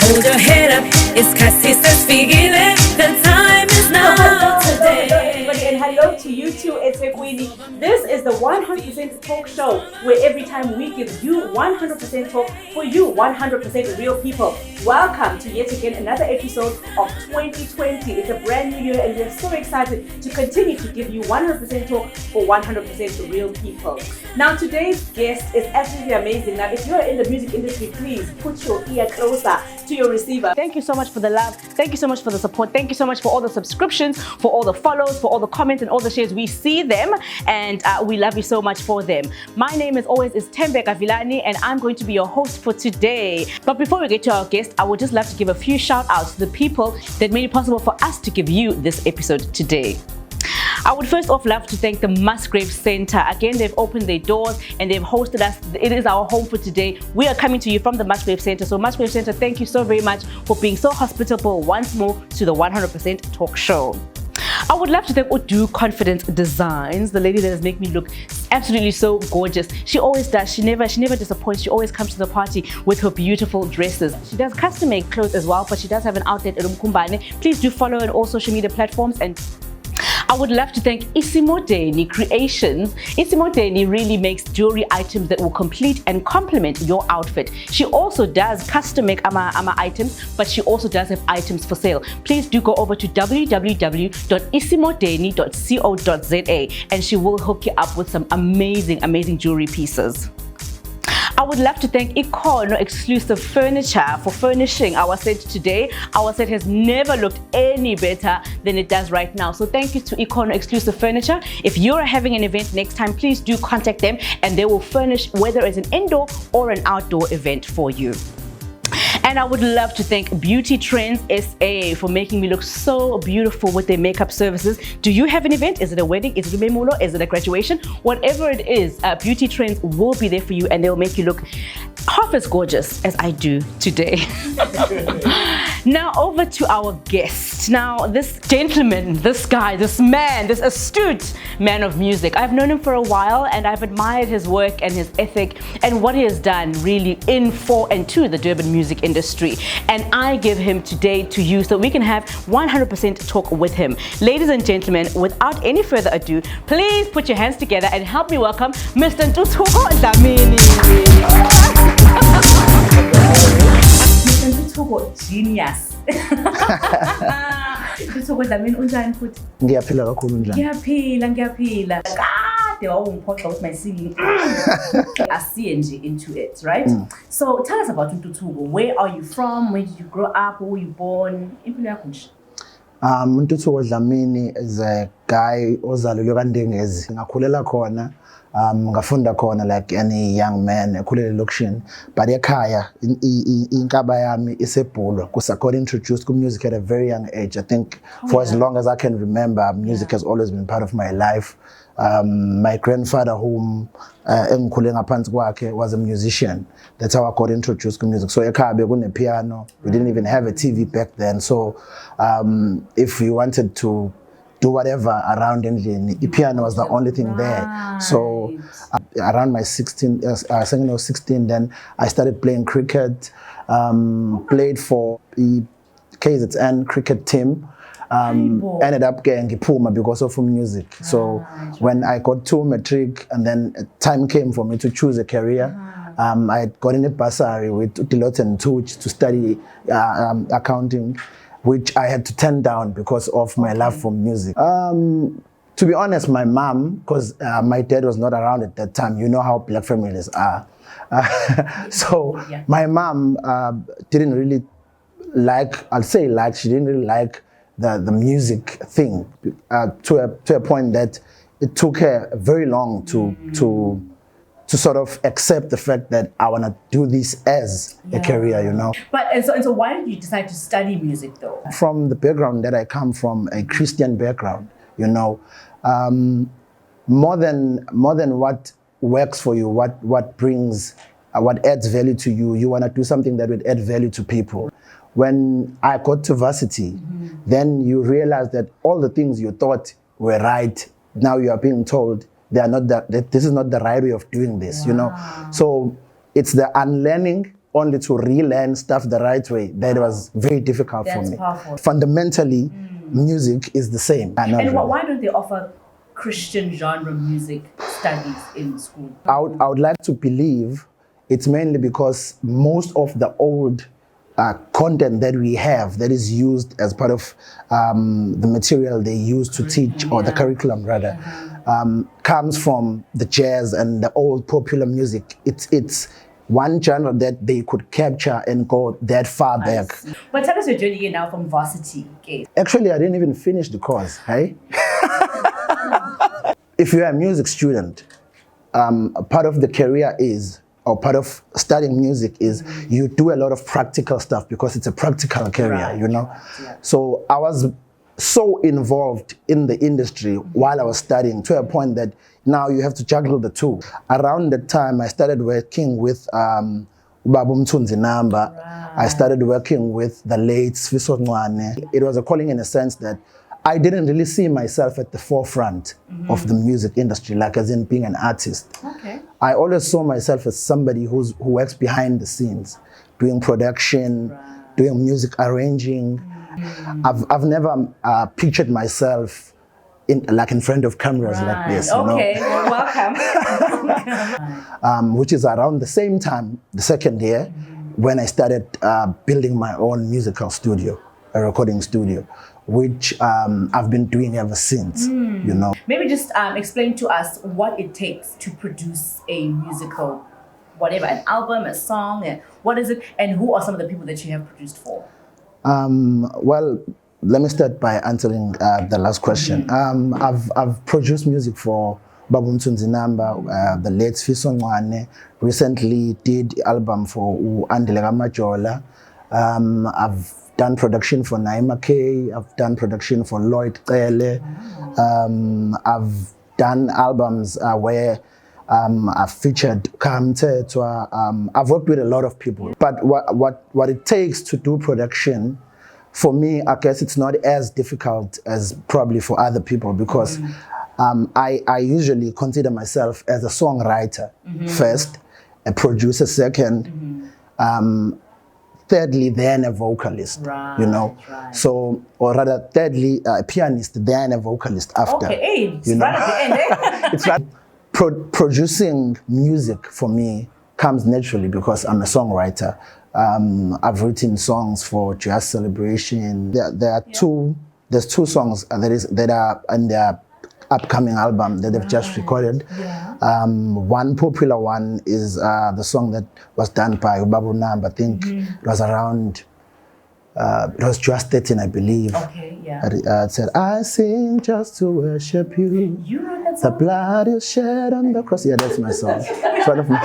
Hold your head up, it's Kasi Sasfigile. The time is now today. And hello to you too, it's Queenie. This is the 100% Talk Show, where every time we give you 100% talk for you, 100% real people. Welcome to yet again another episode of 2020. It's a brand new year and we're so excited to continue to give you 100% talk for 100% real people. Now today's guest is absolutely amazing. Now if you're in the music industry, please put your ear closer to your receiver. Thank you so much for the love. Thank you so much for the support. Thank you so much for all the subscriptions, for all the follows, for all the comments and all the shares. We see them and we love you so much for them. My name as always is Ntuthuko Dlamini and I'm going to be your host for today. But before we get to our guest, I would just love to give a few shout outs to the people that made it possible for us to give you this episode today. I would first off love to thank the Musgrave Center. Again, they've opened their doors and they've hosted us. It is our home for today. We are coming to you from the Musgrave Center. So Musgrave Center, thank you so very much for being so hospitable once more to the 100% Talk Show. I would love to thank Udu Confidence Designs, the lady that has made me look absolutely so gorgeous. She always does. She never disappoints. She always comes to the party with her beautiful dresses. She does custom made clothes as well, but she does have an outlet at Umkumbane. Please do follow her on all social media platforms. And I would love to thank Isimodeni Creations. Isimodeni really makes jewelry items that will complete and complement your outfit. She also does custom make ama items, but she also does have items for sale. Please do go over to www.isimodeni.co.za and she will hook you up with some amazing jewelry pieces. I would love to thank Ikono Exclusive Furniture for furnishing our set today. Our set has never looked any better than it does right now. So thank you to Ikono Exclusive Furniture. If you're having an event next time, please do contact them and they will furnish whether it's an indoor or an outdoor event for you. And I would love to thank Beauty Trends SA for making me look so beautiful with their makeup services. Do you have an event? Is it a wedding? Is it a memulo? Is it a graduation? Whatever it is, Beauty Trends will be there for you and they'll make you look half as gorgeous as I do today. Now over to our guest. Now this gentleman, this guy, this man, this astute man of music. I've known him for a while and I've admired his work and his ethic and what he has done really in, for and to the Durban music industry. And I give him today to you so we can have 100% talk with him. Ladies and gentlemen, without any further ado, please put your hands together and help me welcome Mr. Ntuthuko Dlamini. Mr. Ntuthuko, genius. Ntuthuko Dlamini, unjani futhi? Ngiyaphila kakhulu njani? Ngiyaphila. Kade wawungiphoxa ukuthi mayisingile. Asiye nje into it, right? So tell us about Ntuthuko. Where are you from? Where did you grow up? Where were you born? Impilo yakho nje. Ntuthuko Dlamini is a guy ozalelwe kaNdengezi. Ngakhulela khona. Ngafunda khona like any young man ekhulele elokishini, but ekhaya inkaba yami isebhulwa because I got introduced to music at a very young age. I think for as long as I can remember, music has always been part of my life. My grandfather, whom engikhule ngaphansi kwakhe, was a musician. That's how I got introduced to music. So ekhaya bekune piano. We didn't even have a TV back then. So if we wanted to do whatever around endlini, the piano was the only thing there. So around my 16, then I started playing cricket, played for the KZN cricket team, ended up getting Puma because of music. So when I got to matric and then time came for me to choose a career, I got in a bursary with Deloitte and Touch to study accounting, which I had to turn down because of my love for music. To be honest, my mom, because my dad was not around at that time, you know how black families are. So my mom didn't really like, she didn't really like the music thing to a point that it took her very long to sort of accept the fact that I want to do this as a career, you know. But and so why did you decide to study music though? From the background that I come from, a Christian background, you know, more than what works for you, what brings, what adds value to you, you want to do something that would add value to people. When I got to varsity, then you realize that all the things you thought were right, now you are being told they are not that this is not the right way of doing this, you know. So it's the unlearning only to relearn stuff the right way, that was very difficult for me. Powerful. Fundamentally, music is the same. And why don't they offer Christian genre music studies in school? I would like to believe it's mainly because most of the old content that we have that is used as part of the material they use to teach, or the curriculum rather, comes from the jazz and the old popular music. It's one genre that they could capture and go that far back. But tell us your journey here now from varsity. Okay. Actually, I didn't even finish the course, hey? If you're a music student, part of the career is, or part of studying music is, you do a lot of practical stuff because it's a practical career, you know? Yeah. So I was so involved in the industry while I was studying, to a point that now you have to juggle the two. Around that time, I started working with Babu Mthunzi Namba. I started working with the late Sfiso Ncwane. It was a calling in a sense that I didn't really see myself at the forefront of the music industry, like as in being an artist. Okay. I always saw myself as somebody who works behind the scenes, doing production, doing music arranging. I've never pictured myself in front of cameras like this. Okay, You know? well, welcome. Which is around the same time, the second year, when I started building my own musical studio, a recording studio, which I've been doing ever since, you know. Maybe just explain to us what it takes to produce a musical, whatever, an album, a song, and what is it, and who are some of the people that you have produced for? Well, let me start by answering the last question. I've produced music for Babu Mthunzi Namba, the late Sfiso Ncwane. Recently did album for Andilega Majola. I've done production for Naima K. I've done production for Lloyd Cele. I've done albums where I've featured Kamtetwa. I've worked with a lot of people. But what it takes to do production, for me, I guess it's not as difficult as probably for other people, because I usually consider myself as a songwriter first, a producer second, thirdly, then a vocalist, you know. So, or rather, thirdly, a pianist, then a vocalist after. Okay, it's you know? right at the end, eh? It's like producing music for me comes naturally because I'm a songwriter. I've written songs for Jazz Celebration. There are there's two songs that are in their upcoming album that they've just recorded. One popular one is the song that was done by Babu Namba. I think it was around, it was just 13, I believe. Okay, yeah. It said, I sing just to worship you. You wrote that The song? blood is shed on the cross. Yeah, that's my song. It's one of my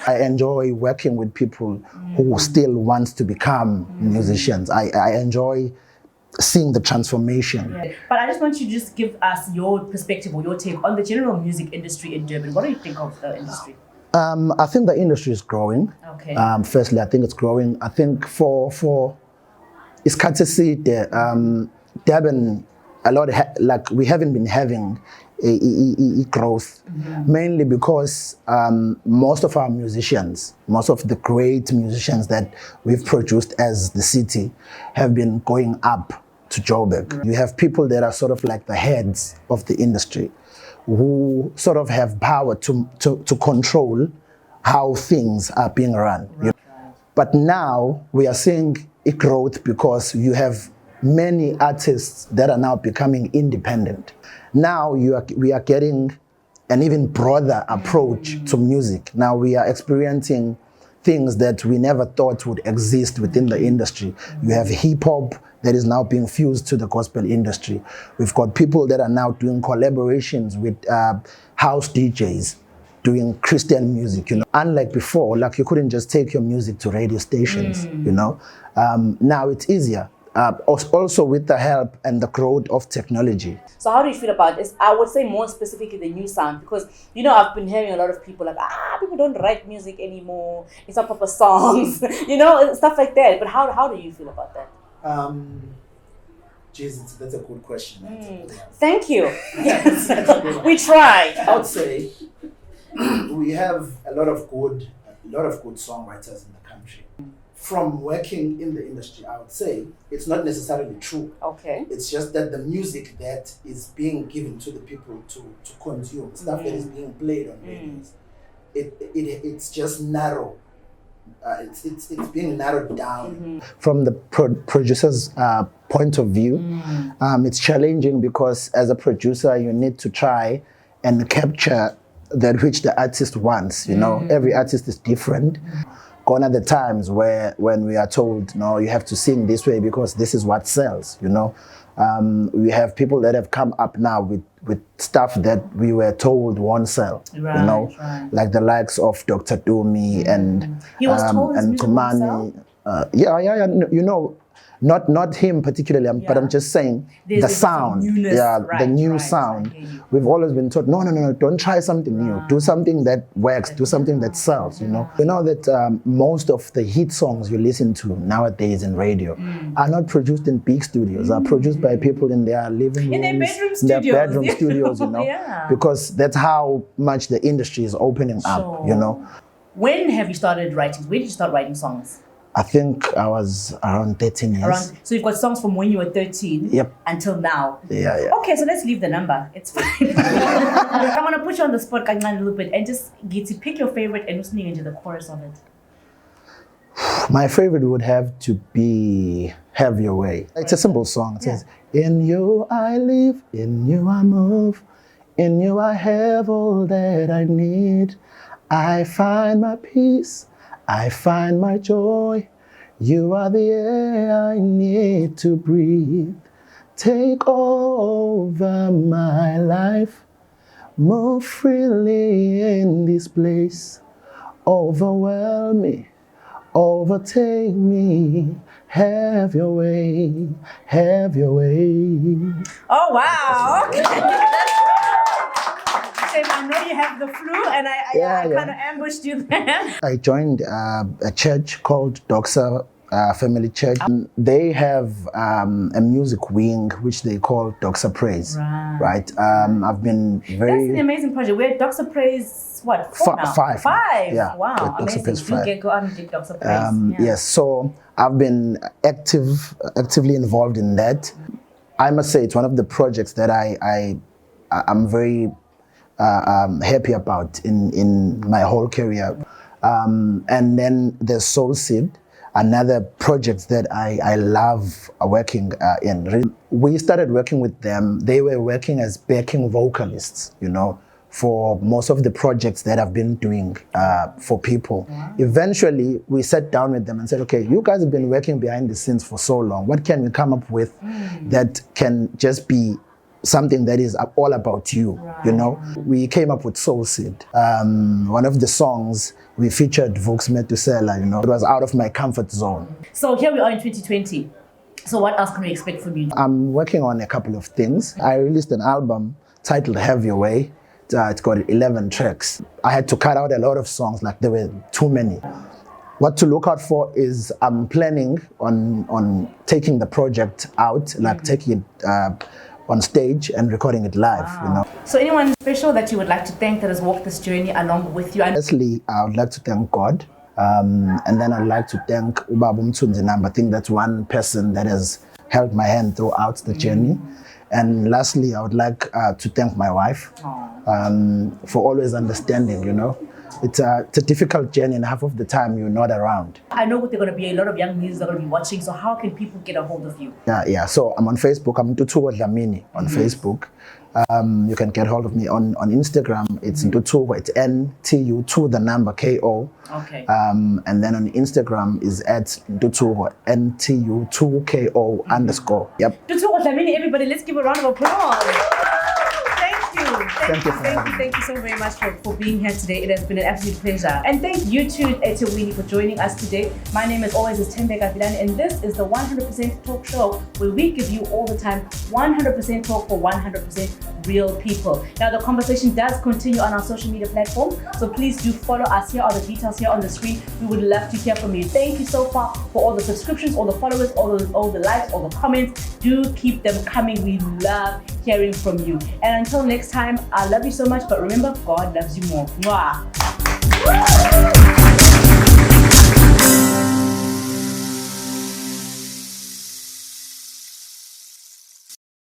I enjoy working with people who still want to become musicians. I enjoy seeing the transformation. Yeah. But I just want you to just give us your perspective or your take on the general music industry in Durban. What do you think of the industry? I think the industry is growing. Okay. Firstly, I think it's growing. I think for it's courtesy there. Durban, a lot like we haven't been having a growth, mainly because most of our musicians, most of the great musicians that we've produced as the city, have been going up to Joburg. You have people that are sort of like the heads of the industry, who sort of have power to control how things are being run. You know? But now we are seeing a growth because you have many artists that are now becoming independent. Now we are getting an even broader approach to music. Now we are experiencing things that we never thought would exist within the industry. You have hip hop that is now being fused to the gospel industry. We've got people that are now doing collaborations with house DJs, doing Christian music, you know. Unlike before, like you couldn't just take your music to radio stations, you know. Now it's easier. Also with the help and the growth of technology. So how do you feel about this? I would say more specifically the new sound, because, you know, I've been hearing a lot of people like, people don't write music anymore. It's not proper songs, you know, stuff like that. But how do you feel about that? Jesus, that's a good question. Thank you. Yes. We try. I would say we have a lot of good a lot of good songwriters in the country. From working in the industry, I would say it's not necessarily true. Okay. It's just that the music that is being given to the people to consume, stuff that is being played on radios, it's just narrow. It's being narrowed down. From the producer's point of view, it's challenging because as a producer, you need to try and capture that which the artist wants. You know, every artist is different. Gone are the times when we are told, no, you have to sing this way because this is what sells. You know, we have people that have come up now with stuff that we were told won't sell. Right, you know, like the likes of Dr. Dumi and he was told his and music won't Kumani. Yeah. You know, not him particularly, but I'm just saying the sound. Newness, the new sound. We've always been taught, no, don't try something new. Do something that works. Do something that sells. You know that most of the hit songs you listen to nowadays in radio are not produced in big studios. Are produced by people in their living rooms, in their bedroom studios. You know, because that's how much the industry is opening up. You know. When have you started writing? When did you start writing songs? I think I was around 13 years. So you've got songs from when you were 13 until now. Yeah. Okay, so let's leave the number. It's fine. I want to put you on the spot a little bit and just get to pick your favorite and listen into the chorus of it. My favorite would have to be Have Your Way. It's a simple song. It says, in you I live, in you I move, in you I have all that I need. I find my peace, I find my joy. You are the air I need to breathe. Take over my life. Move freely in this place. Overwhelm me, overtake me. Have your way, have your way. Oh, wow. Okay. I know you have the flu, and I kind of ambushed you there. I joined a church called Doxa Family Church. They have a music wing which they call Doxa Praise. Right. I've been very. That's an amazing project. We're at Doxa Praise. What? 4 now? 5. 5. Yeah. Wow. Amazing. You go out and get Doxa Praise. Yes. So I've been actively involved in that. I must say it's one of the projects that I'm very happy about in my whole career. And then there's Soul Seed, another project that I love working in. We started working with them. They were working as backing vocalists, you know, for most of the projects that I've been doing for people. Eventually, we sat down with them and said, okay, you guys have been working behind the scenes for so long. What can we come up with that can just be something that is all about you, you know? We came up with Soul Seed. One of the songs, we featured Vux Metusela, you know? It was out of my comfort zone. So here we are in 2020. So what else can we expect from you? I'm working on a couple of things. I released an album titled Have Your Way. It's got 11 tracks. I had to cut out a lot of songs, like there were too many. What to look out for is I'm planning on taking the project out, like taking it on stage and recording it live, you know. So anyone special that you would like to thank that has walked this journey along with you? Firstly, I would like to thank God. And then I'd like to thank Ubaba Mthunzinamba. I think that's one person that has held my hand throughout the journey. And lastly, I would like to thank my wife for always understanding, you know. It's a difficult journey and half of the time you're not around. I know there are going to be a lot of young musicians that are going to be watching, so how can people get a hold of you? Yeah. So I'm on Facebook. I'm Ntuthuko Dlamini on Facebook. You can get hold of me on Instagram. It's Ntuthuko. It's NTU2 the number KO. Okay. And then on Instagram is at Ntuthuko NTU2KO _. Yep. Ntuthuko Dlamini, everybody, let's give a round of applause. Thank you so very much for being here today. It has been an absolute pleasure. And thank you to Etewini for joining us today. My name, as always, is Tembeka Vilani, and this is the 100% Talk Show, where we give you all the time 100% talk for 100% real people. Now, the conversation does continue on our social media platforms, so please do follow us. Here are the details here on the screen. We would love to hear from you. Thank you so far for all the subscriptions, all the followers, all the likes, all the comments. Do keep them coming. We love hearing from you. And until next time, I love you so much, but remember, God loves you more. Mwah.